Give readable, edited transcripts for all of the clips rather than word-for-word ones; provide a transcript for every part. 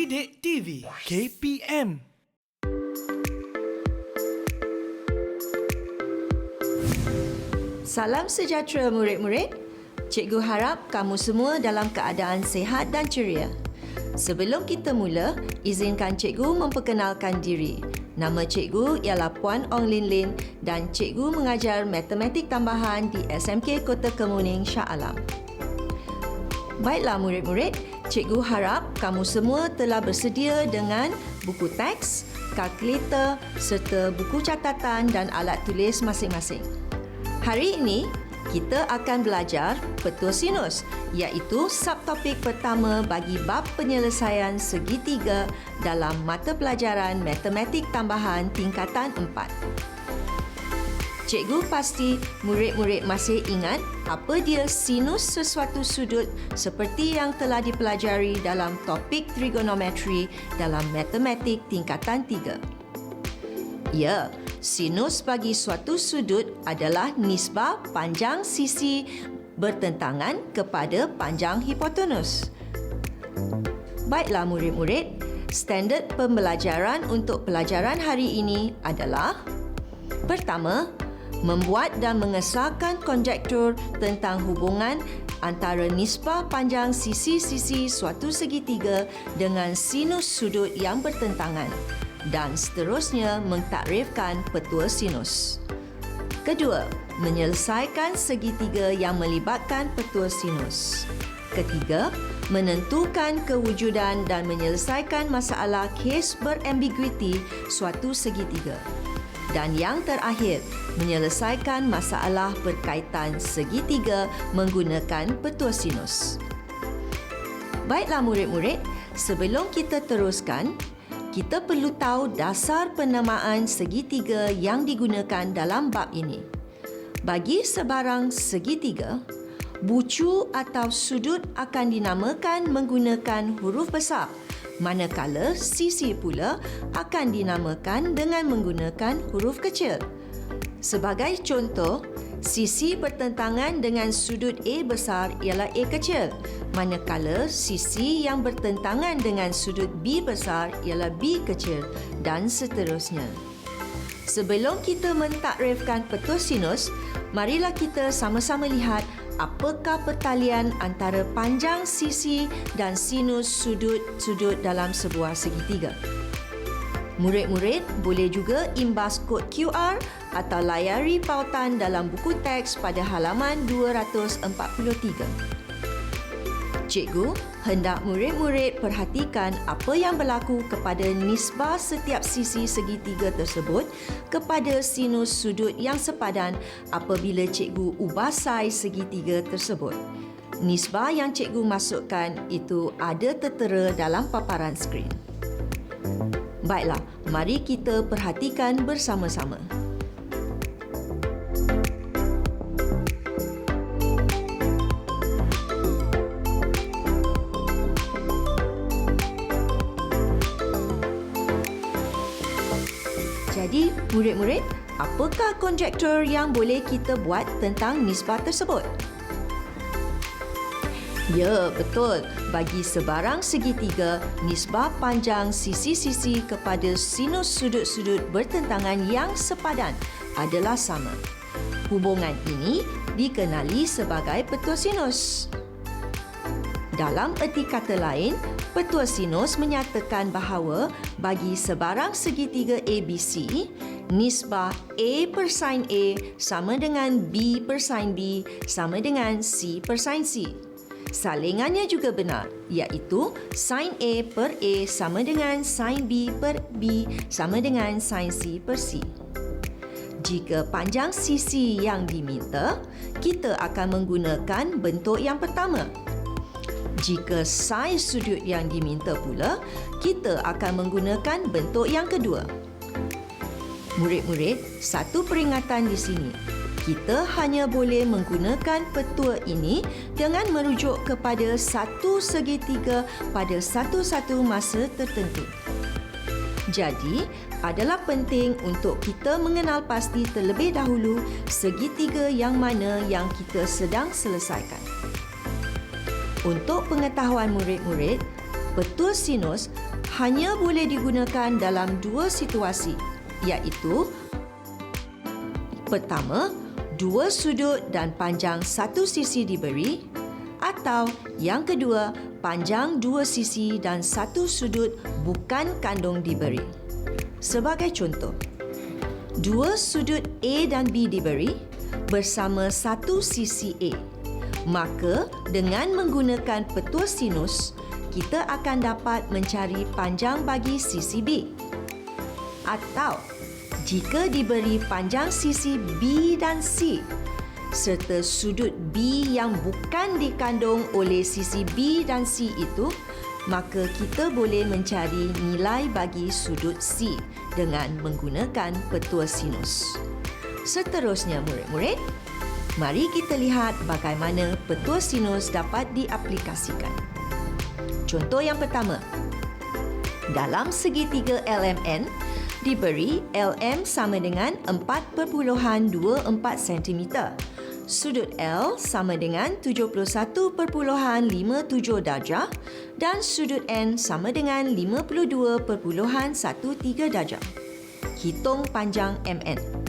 Didik TV KPM. Salam sejahtera murid-murid. Cikgu harap kamu semua dalam keadaan sihat dan ceria. Sebelum kita mula, izinkan cikgu memperkenalkan diri. Nama cikgu ialah Puan Ong Lin Lin dan cikgu mengajar matematik tambahan di SMK Kota Kemuning, Shah Alam. Baiklah murid-murid, cikgu harap kamu semua telah bersedia dengan buku teks, kalkulator serta buku catatan dan alat tulis masing-masing. Hari ini, kita akan belajar petua sinus iaitu subtopik pertama bagi bab penyelesaian segitiga dalam mata pelajaran matematik tambahan tingkatan 4. Cikgu pasti murid-murid masih ingat apa dia sinus sesuatu sudut seperti yang telah dipelajari dalam topik trigonometri dalam matematik tingkatan 3. Ya, sinus bagi suatu sudut adalah nisbah panjang sisi bertentangan kepada panjang hipotenus. Baiklah murid-murid, standard pembelajaran untuk pelajaran hari ini adalah: pertama, membuat dan mengesahkan konjektur tentang hubungan antara nisbah panjang sisi-sisi suatu segitiga dengan sinus sudut yang bertentangan, dan seterusnya mentakrifkan petua sinus. Kedua, menyelesaikan segitiga yang melibatkan petua sinus. Ketiga, menentukan kewujudan dan menyelesaikan masalah kes berambiguiti suatu segitiga. Dan yang terakhir, menyelesaikan masalah berkaitan segitiga menggunakan petua sinus. Baiklah murid-murid, sebelum kita teruskan, kita perlu tahu dasar penamaan segitiga yang digunakan dalam bab ini. Bagi sebarang segitiga, bucu atau sudut akan dinamakan menggunakan huruf besar, manakala sisi pula akan dinamakan dengan menggunakan huruf kecil. Sebagai contoh, sisi bertentangan dengan sudut A besar ialah A kecil, manakala sisi yang bertentangan dengan sudut B besar ialah B kecil, dan seterusnya. Sebelum kita mentakrifkan petua sinus, marilah kita sama-sama lihat apakah pertalian antara panjang sisi dan sinus sudut-sudut dalam sebuah segitiga. Murid-murid boleh juga imbas kod QR atau layari pautan dalam buku teks pada halaman 243. Cikgu hendak murid-murid perhatikan apa yang berlaku kepada nisbah setiap sisi segitiga tersebut kepada sinus sudut yang sepadan apabila cikgu ubah saiz segitiga tersebut. Nisbah yang cikgu masukkan itu ada tertera dalam paparan skrin. Baiklah, mari kita perhatikan bersama-sama. Jadi, murid-murid, apakah konjektur yang boleh kita buat tentang nisbah tersebut? Ya, betul. Bagi sebarang segitiga, nisbah panjang sisi-sisi kepada sinus sudut-sudut bertentangan yang sepadan adalah sama. Hubungan ini dikenali sebagai petua sinus. Dalam erti kata lain, petua sinus menyatakan bahawa bagi sebarang segitiga ABC, nisbah A per sin A sama dengan B per sin B sama dengan C per sin C. Salingannya juga benar, iaitu sin A per A sama dengan sin B per B sama dengan sin C per C. Jika panjang sisi yang diminta, kita akan menggunakan bentuk yang pertama. Jika saiz sudut yang diminta pula, kita akan menggunakan bentuk yang kedua. Murid-murid, satu peringatan di sini. Kita hanya boleh menggunakan petua ini dengan merujuk kepada satu segitiga pada satu-satu masa tertentu. Jadi, adalah penting untuk kita mengenal pasti terlebih dahulu segitiga yang mana yang kita sedang selesaikan. Untuk pengetahuan murid-murid, petua sinus hanya boleh digunakan dalam dua situasi, iaitu pertama, dua sudut dan panjang satu sisi diberi, atau yang kedua, panjang dua sisi dan satu sudut bukan kandung diberi. Sebagai contoh, dua sudut A dan B diberi bersama satu sisi A. Maka, dengan menggunakan petua sinus, kita akan dapat mencari panjang bagi sisi B. Atau, jika diberi panjang sisi B dan C, serta sudut B yang bukan dikandung oleh sisi B dan C itu, maka kita boleh mencari nilai bagi sudut C dengan menggunakan petua sinus. Seterusnya, murid-murid, mari kita lihat bagaimana petua sinus dapat diaplikasikan. Contoh yang pertama, dalam segitiga LMN, diberi LM sama dengan 4.24 cm. Sudut L sama dengan 71.57 darjah dan sudut N sama dengan 52.13 darjah. Hitung panjang MN.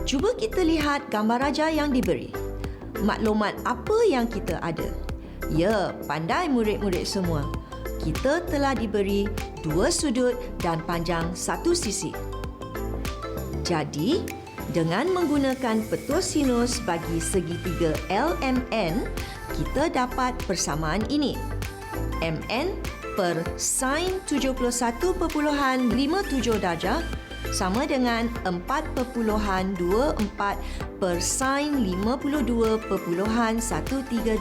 Cuba kita lihat gambar raja yang diberi. Maklumat apa yang kita ada? Ya, pandai murid-murid semua. Kita telah diberi dua sudut dan panjang satu sisi. Jadi, dengan menggunakan petua sinus bagi segitiga LMN, kita dapat persamaan ini. MN per sin 71.57 darjah sama dengan 4.24 per sin 52.13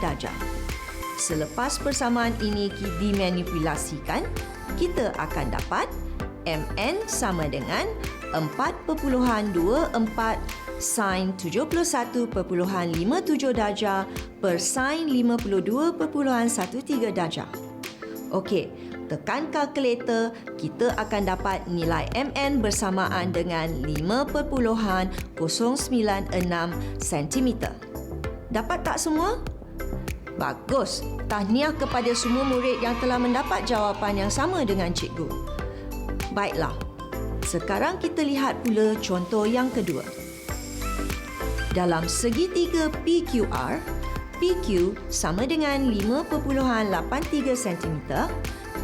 darjah. Selepas persamaan ini dimanipulasikan, kita akan dapat MN sama dengan 4.24 sin 71.57 darjah per sin 52.13 darjah. Okey, tekan kalkulator, kita akan dapat nilai MN bersamaan dengan 5.096 cm. Dapat tak semua? Bagus. Tahniah kepada semua murid yang telah mendapat jawapan yang sama dengan cikgu. Baiklah. Sekarang kita lihat pula contoh yang kedua. Dalam segitiga PQR, PQ sama dengan 5.83 cm,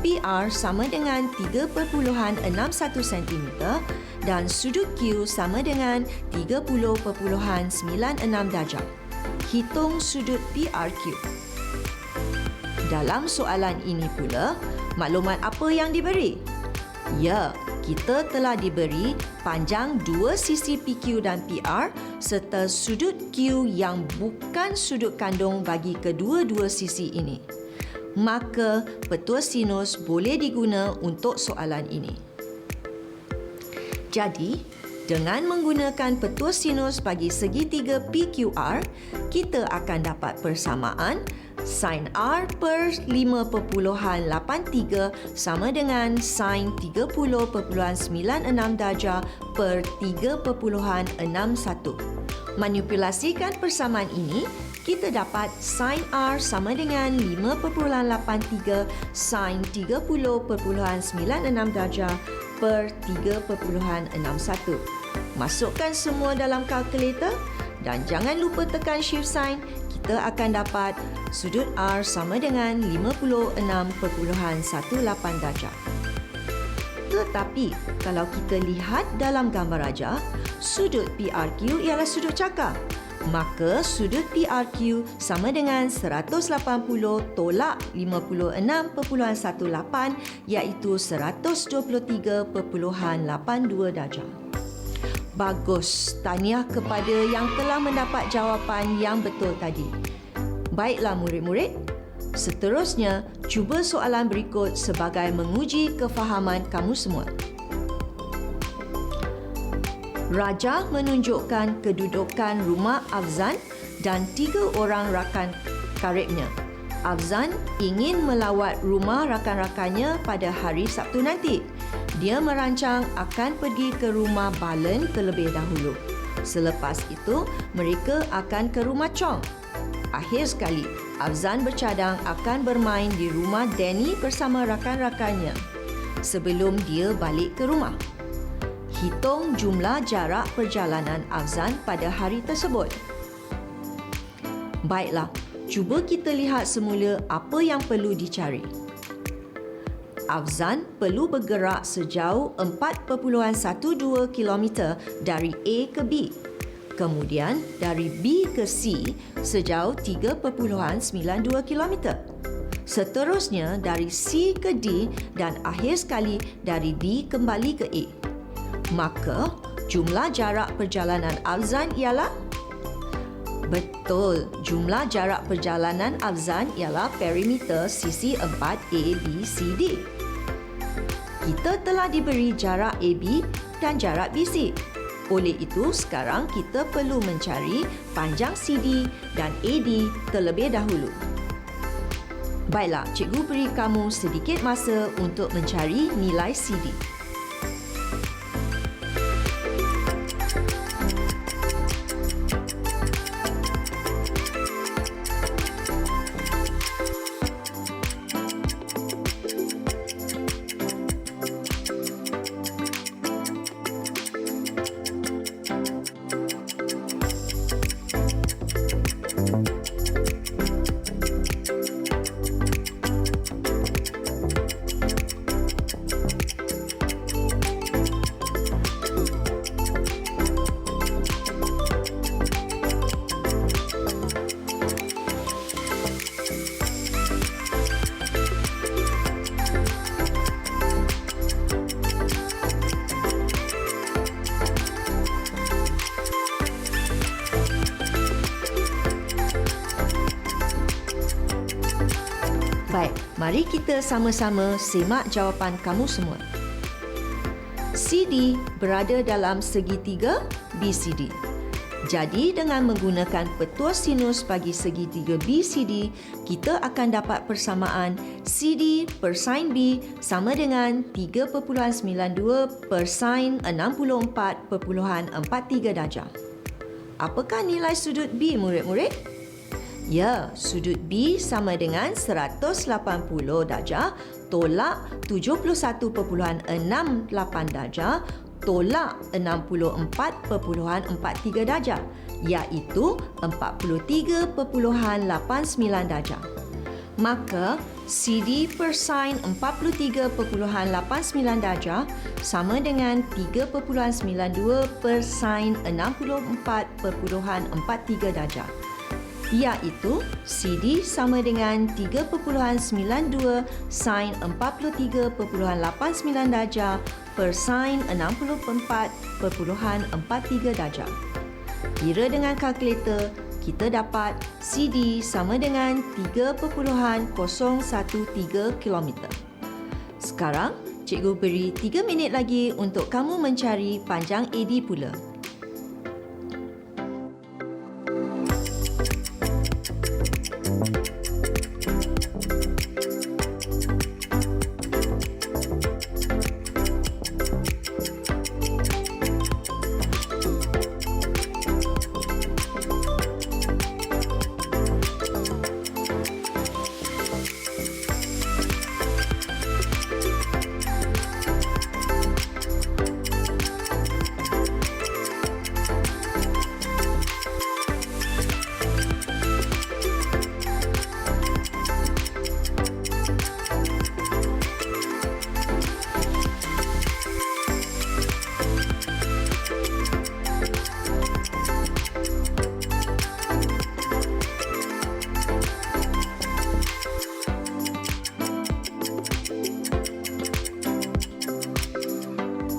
PR sama dengan 3.61 cm dan sudut Q sama dengan 30.96 darjah. Hitung sudut PRQ. Dalam soalan ini pula, maklumat apa yang diberi? Ya, kita telah diberi panjang dua sisi PQ dan PR serta sudut Q yang bukan sudut kandung bagi kedua-dua sisi ini. Maka, petua sinus boleh diguna untuk soalan ini. Jadi, dengan menggunakan petua sinus bagi segitiga PQR, kita akan dapat persamaan sin R per 5.83 sama dengan sin 30.96 darjah per 3.61. Manipulasikan persamaan ini, kita dapat sin R sama dengan 5.83 sin 30.96 darjah per 3.61. Masukkan semua dalam kalkulator dan jangan lupa tekan shift sign. Kita akan dapat sudut R sama dengan 56.18 darjah. Tetapi, kalau kita lihat dalam gambar raja, sudut PRQ ialah sudut cakar. Maka, sudut PRQ sama dengan 180 tolak 56.18 iaitu 123.82 darjah. Bagus, tahniah kepada yang telah mendapat jawapan yang betul tadi. Baiklah murid-murid, seterusnya cuba soalan berikut sebagai menguji kefahaman kamu semua. Raja menunjukkan kedudukan rumah Afzan dan 3 orang rakan karibnya. Afzan ingin melawat rumah rakan-rakannya pada hari Sabtu nanti. Dia merancang akan pergi ke rumah Balen terlebih dahulu. Selepas itu, mereka akan ke rumah Chong. Akhir sekali, Afzan bercadang akan bermain di rumah Danny bersama rakan-rakannya sebelum dia balik ke rumah. Hitung jumlah jarak perjalanan Afzan pada hari tersebut. Baiklah, cuba kita lihat semula apa yang perlu dicari. Afzan perlu bergerak sejauh 4.12 km dari A ke B. Kemudian dari B ke C sejauh 3.92 km. Seterusnya dari C ke D dan akhir sekali dari D kembali ke A. Maka, jumlah jarak perjalanan Afzan ialah? Betul, jumlah jarak perjalanan Afzan ialah perimeter sisi 4 A, B, C, D. Kita telah diberi jarak AB dan jarak BC. Oleh itu, sekarang kita perlu mencari panjang CD dan AD terlebih dahulu. Baiklah, cikgu beri kamu sedikit masa untuk mencari nilai CD. Baik, mari kita sama-sama semak jawapan kamu semua. CD berada dalam segitiga BCD. Jadi dengan menggunakan petua sinus bagi segitiga BCD, kita akan dapat persamaan CD per sin B sama dengan 3.92 per sin 64.43 darjah. Apakah nilai sudut B, murid-murid? Ya, sudut B sama dengan 180 darjah tolak 71.68 darjah tolak 64.43 darjah, iaitu 43.89 darjah. Maka, CD per sin 43.89 darjah sama dengan 3.92 per sin 64.43 darjah. Iaitu CD sama dengan 3.92 sin 43.89 darjah per sin 64.43 darjah. Kira dengan kalkulator, kita dapat CD sama dengan 3.013 km. Sekarang, cikgu beri 3 minit lagi untuk kamu mencari panjang AD pula.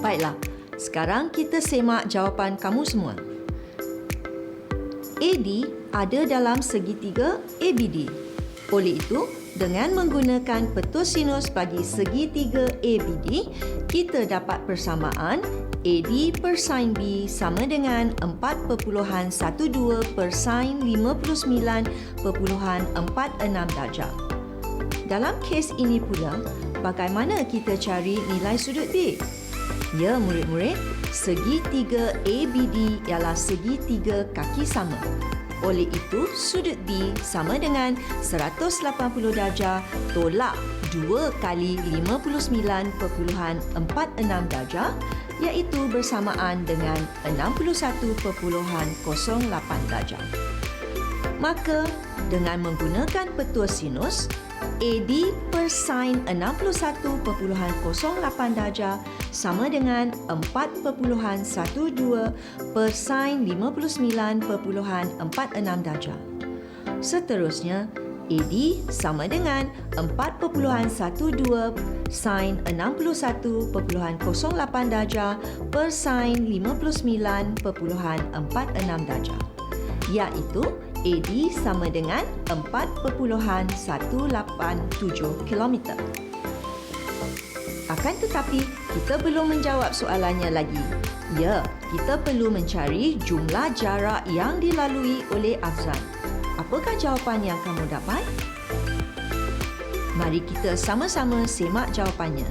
Baiklah, sekarang kita semak jawapan kamu semua. AD ada dalam segitiga ABD. Oleh itu, dengan menggunakan petua sinus bagi segitiga ABD, kita dapat persamaan AD per sin B sama dengan 4.12 per sin 59.46 darjah. Dalam kes ini pula, bagaimana kita cari nilai sudut B? Ya, murid-murid, segitiga ABD ialah segitiga kaki sama. Oleh itu, sudut B sama dengan 180 darjah tolak 2 kali 59.46 darjah, iaitu bersamaan dengan 61.08 darjah. Maka, dengan menggunakan petua sinus, AD per sin 61.08 darjah sama dengan 4.12 per sin 59.46 darjah. Seterusnya, AD sama dengan 4.12 sin 61.08 darjah per sin 59.46 darjah, iaitu AD sama dengan 4.187 km. Akan tetapi, kita belum menjawab soalannya lagi. Ya, kita perlu mencari jumlah jarak yang dilalui oleh Afzan. Apakah jawapan yang kamu dapat? Mari kita sama-sama semak jawapannya.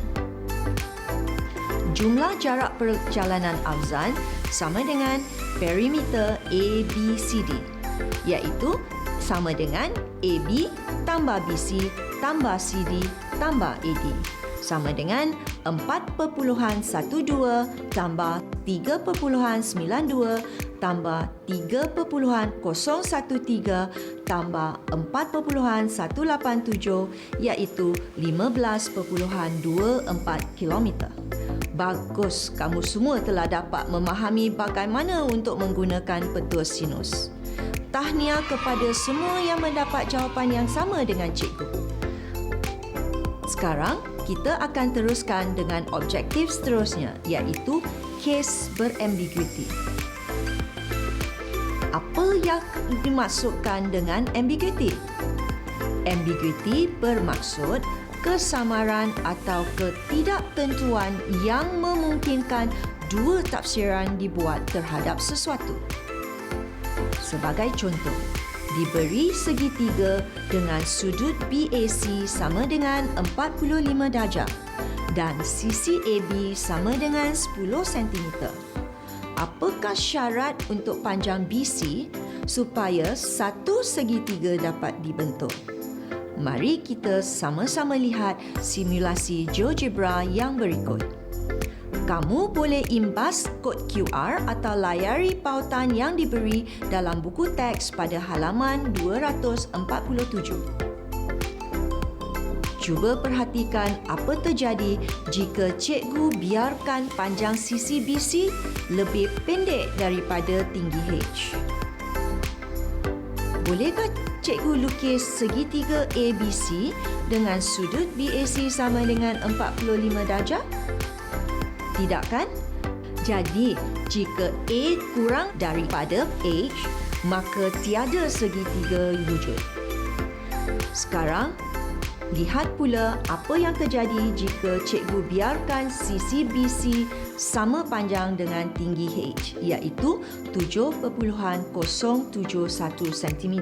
Jumlah jarak perjalanan Afzan sama dengan perimeter ABCD, iaitu sama dengan AB tambah BC tambah CD tambah AD, sama dengan 4.12 tambah 3.92 tambah 3.013 tambah 4.187, iaitu 15.24 km. Bagus, kamu semua telah dapat memahami bagaimana untuk menggunakan petua sinus. Tahniah kepada semua yang mendapat jawapan yang sama dengan cikgu. Sekarang, kita akan teruskan dengan objektif seterusnya, iaitu kes berambiguiti. Apa yang dimaksudkan dengan ambiguity? Ambiguity bermaksud kesamaran atau ketidaktentuan yang memungkinkan dua tafsiran dibuat terhadap sesuatu. Sebagai contoh, diberi segitiga dengan sudut BAC sama dengan 45 darjah dan sisi AB sama dengan 10 cm. Apakah syarat untuk panjang BC supaya satu segitiga dapat dibentuk? Mari kita sama-sama lihat simulasi GeoGebra yang berikut. Kamu boleh imbas kod QR atau layari pautan yang diberi dalam buku teks pada halaman 247. Cuba perhatikan apa terjadi jika cikgu biarkan panjang sisi BC lebih pendek daripada tinggi H. Bolehkah cikgu lukis segitiga ABC dengan sudut BAC sama dengan 45 darjah? Tidak kan? Jadi, jika A kurang daripada H, maka tiada segitiga wujud. Sekarang, lihat pula apa yang terjadi jika cikgu biarkan sisi BC sama panjang dengan tinggi H, iaitu 7.071 cm.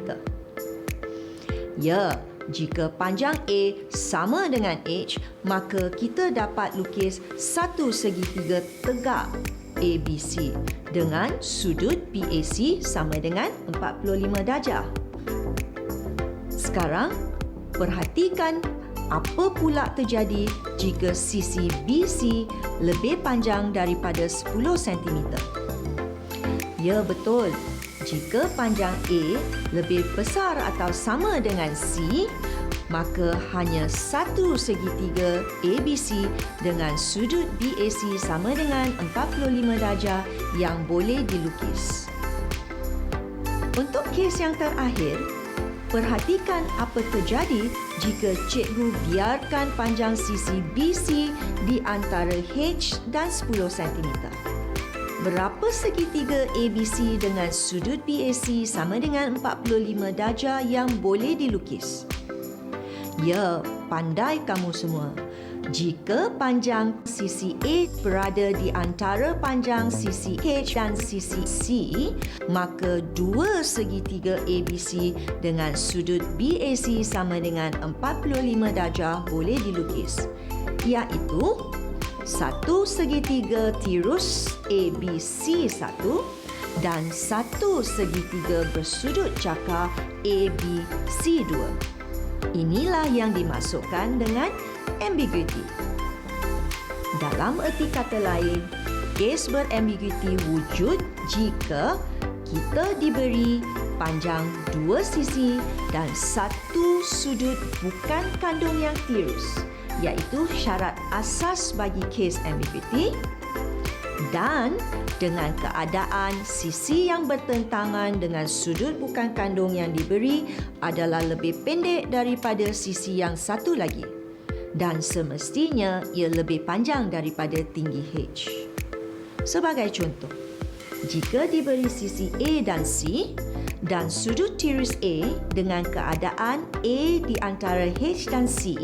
Ya, jika panjang A sama dengan H, maka kita dapat lukis satu segitiga tegak ABC dengan sudut BAC sama dengan 45 darjah. Sekarang, perhatikan apa pula terjadi jika sisi BC lebih panjang daripada 10 cm. Ya, betul. Jika panjang A lebih besar atau sama dengan C, maka hanya satu segitiga ABC dengan sudut BAC sama dengan 45 darjah yang boleh dilukis. Untuk kes yang terakhir, perhatikan apa terjadi jika cikgu biarkan panjang sisi BC di antara H dan 10 cm. Berapa segitiga ABC dengan sudut BAC sama dengan 45 darjah yang boleh dilukis? Ya, pandai kamu semua. Jika panjang sisi A berada di antara panjang sisi H dan sisi C, maka dua segitiga ABC dengan sudut BAC sama dengan 45 darjah boleh dilukis, iaitu satu segitiga tirus ABC1 dan satu segitiga bersudut cakar ABC2. Inilah yang dimasukkan dengan ambiguity. Dalam erti kata lain, kes berambiguity wujud jika kita diberi panjang dua sisi dan satu sudut bukan kandung yang tirus, iaitu syarat asas bagi kes ambiguity, dan dengan keadaan sisi yang bertentangan dengan sudut bukan kandung yang diberi adalah lebih pendek daripada sisi yang satu lagi, dan semestinya ia lebih panjang daripada tinggi H. Sebagai contoh, jika diberi sisi A dan C dan sudut tirus A dengan keadaan A di antara H dan C,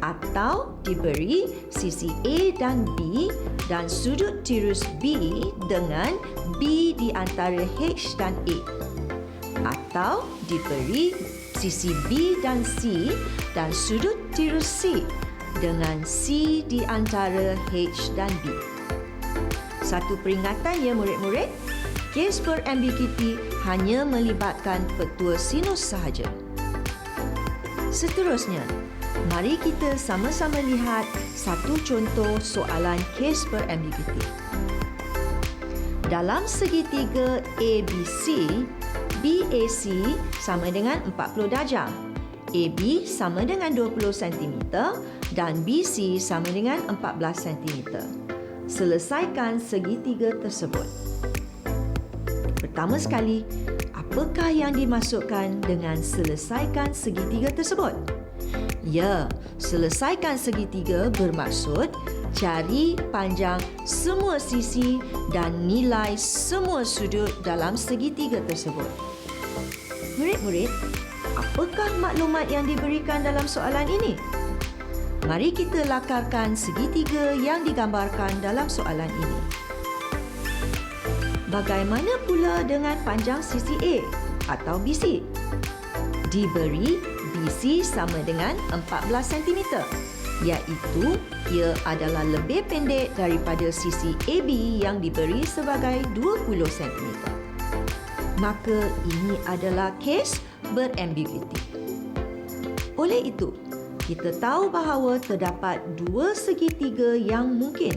atau diberi sisi A dan B dan sudut tirus B dengan B di antara H dan A, atau diberi sisi B dan C dan sudut tirus C dengan C di antara H dan B. Satu peringatan ya murid-murid, kes berambiguity hanya melibatkan petua sinus sahaja. Seterusnya, mari kita sama-sama lihat satu contoh soalan kes berambiguity. Dalam segitiga ABC, BAC sama dengan 40 darjah, AB sama dengan 20 cm dan BC sama dengan 14 cm. Selesaikan segitiga tersebut. Pertama sekali, apakah yang dimasukkan dengan selesaikan segitiga tersebut? Ya, selesaikan segitiga bermaksud cari panjang semua sisi dan nilai semua sudut dalam segitiga tersebut. Murid-murid, apakah maklumat yang diberikan dalam soalan ini? Mari kita lakarkan segitiga yang digambarkan dalam soalan ini. Bagaimana pula dengan panjang sisi A atau BC? Diberi BC sama dengan 14 cm, iaitu ia adalah lebih pendek daripada sisi AB yang diberi sebagai 20 cm. Maka ini adalah kes berambiguity. Oleh itu, kita tahu bahawa terdapat dua segitiga yang mungkin,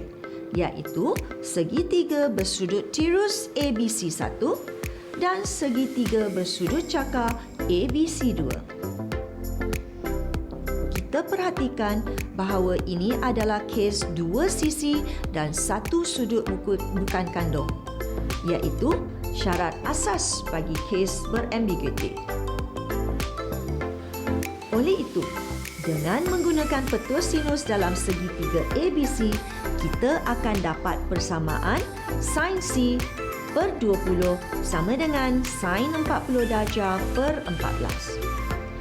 iaitu segitiga bersudut tirus ABC1 dan segitiga bersudut cakar ABC2. Kita perhatikan bahawa ini adalah kes dua sisi dan satu sudut bukan kandung, iaitu syarat asas bagi kes berambiguity. Oleh itu, dengan menggunakan petua sinus dalam segitiga ABC, kita akan dapat persamaan sin C per 20 sama dengan sin 40 darjah per 14.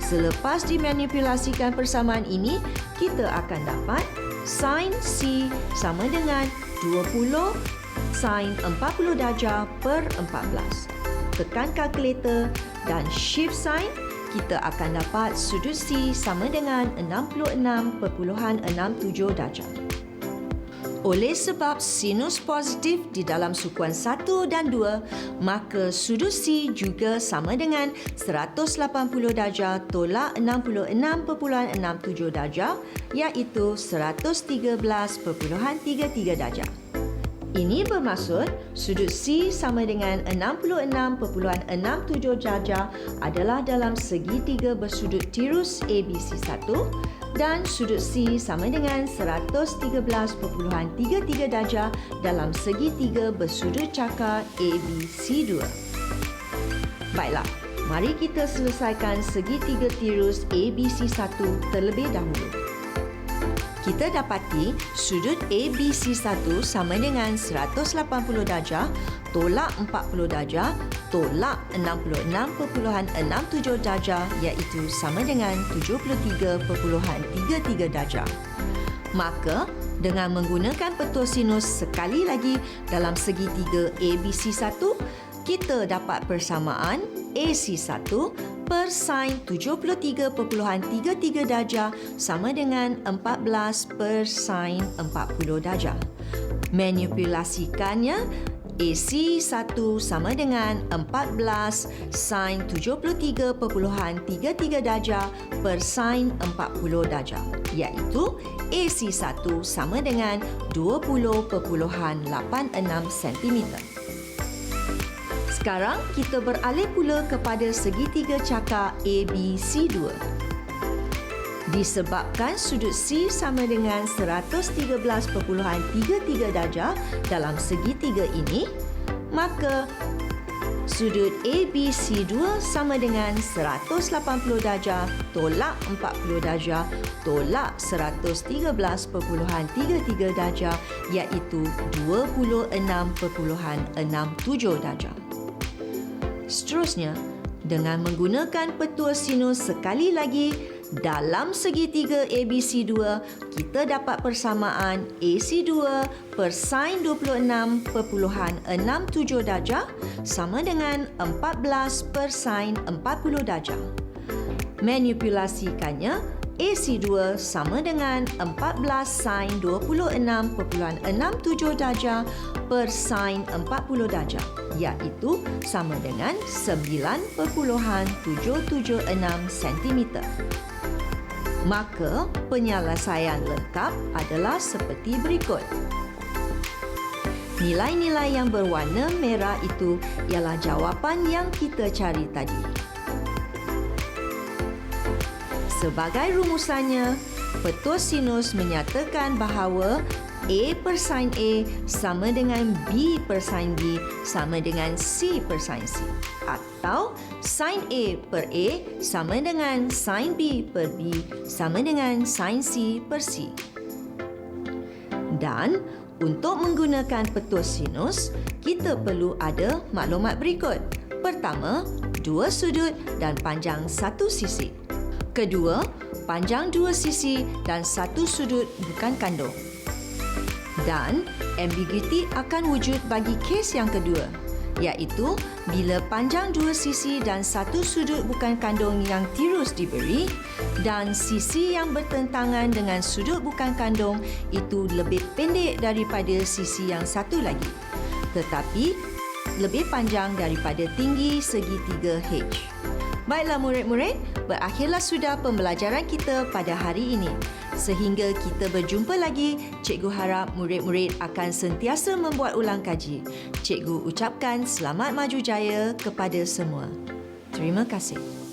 Selepas dimanipulasikan persamaan ini, kita akan dapat sin C sama dengan 20 sin 40 darjah per 14. Tekan kalkulator dan shift sign, kita akan dapat sudut C sama dengan 66.67 darjah. Oleh sebab sinus positif di dalam sukuan 1 dan 2, maka sudut C juga sama dengan 180 darjah tolak 66.67 darjah, iaitu 113.33 darjah. Ini bermaksud sudut C sama dengan 66.67 darjah adalah dalam segitiga bersudut tirus ABC1 dan sudut C sama dengan 113.33 darjah dalam segitiga bersudut cakar ABC2. Baiklah, mari kita selesaikan segitiga tirus ABC1 terlebih dahulu. Kita dapati sudut ABC1 sama dengan 180 darjah tolak 40 darjah tolak 66.67 darjah, iaitu sama dengan 73.33 darjah. Maka, dengan menggunakan petua sinus sekali lagi dalam segitiga ABC1, kita dapat persamaan AC1 per sin 73.33 darjah sama dengan 14 per sin 40 darjah. Manipulasikannya, AC1 sama dengan 14 sin 73.33 darjah per sin 40 darjah, iaitu AC1 sama dengan 20.86 cm. Sekarang kita beralih pula kepada segitiga cakar ABC2. Disebabkan sudut C sama dengan 113.33 darjah dalam segitiga ini, maka sudut ABC2 sama dengan 180 darjah tolak 40 darjah tolak 113.33 darjah, iaitu 26.67 darjah. Seterusnya, dengan menggunakan petua sinus sekali lagi, dalam segitiga ABC2, kita dapat persamaan AC2 per sin 26.67 darjah sama dengan 14 per sin 40 darjah. Manipulasikannya, AC2 sama dengan 14 sin 26.67 darjah per sin 40 darjah, iaitu sama dengan 9.776 cm. Maka, penyelesaian lengkap adalah seperti berikut. Nilai-nilai yang berwarna merah itu ialah jawapan yang kita cari tadi. Sebagai rumusannya, petua sinus menyatakan bahawa A per sin A sama dengan B per sin B sama dengan C per sin C. Atau sin A per A sama dengan sin B per B sama dengan sin C per C. Dan untuk menggunakan petua sinus, kita perlu ada maklumat berikut. Pertama, dua sudut dan panjang satu sisi. Kedua, panjang dua sisi dan satu sudut bukan kandung. Dan ambiguity akan wujud bagi kes yang kedua, iaitu bila panjang dua sisi dan satu sudut bukan kandung yang tirus diberi dan sisi yang bertentangan dengan sudut bukan kandung itu lebih pendek daripada sisi yang satu lagi, tetapi lebih panjang daripada tinggi segitiga H. Baiklah murid-murid, berakhirlah sudah pembelajaran kita pada hari ini. Sehingga kita berjumpa lagi, cikgu harap murid-murid akan sentiasa membuat ulang kaji. Cikgu ucapkan selamat maju jaya kepada semua. Terima kasih.